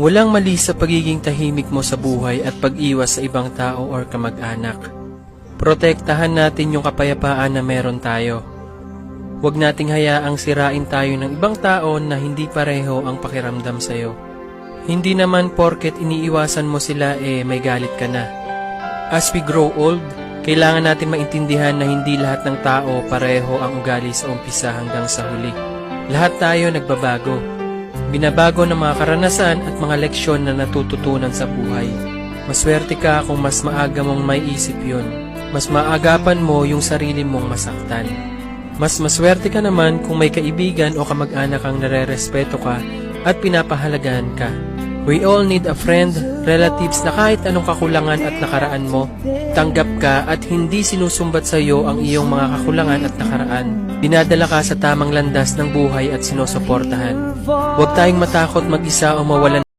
Walang mali sa pagiging tahimik mo sa buhay at pag-iwas sa ibang tao or kamag-anak. Protektahan natin yung kapayapaan na meron tayo. Huwag nating hayaang sirain tayo ng ibang tao na hindi pareho ang pakiramdam sa'yo. Hindi naman porket iniiwasan mo sila may galit ka na. As we grow old, kailangan natin maintindihan na hindi lahat ng tao pareho ang ugali sa umpisa hanggang sa huli. Lahat tayo nagbabago. Binabago ng mga karanasan at mga leksyon na natututunan sa buhay. Maswerte ka kung mas maaga mong may isip yun. Mas maagapan mo yung sarili mong masaktan. Mas maswerte ka naman kung may kaibigan o kamag-anak kang nare-respeto ka at pinapahalagahan ka. We all need a friend, relatives na kahit anong kakulangan at nakaraan mo, tanggap ka at hindi sinusumbat sa iyo ang iyong mga kakulangan at nakaraan. Dinadala ka sa tamang landas ng buhay at sinusuportahan. Huwag tayong matakot mag-isa o mawalan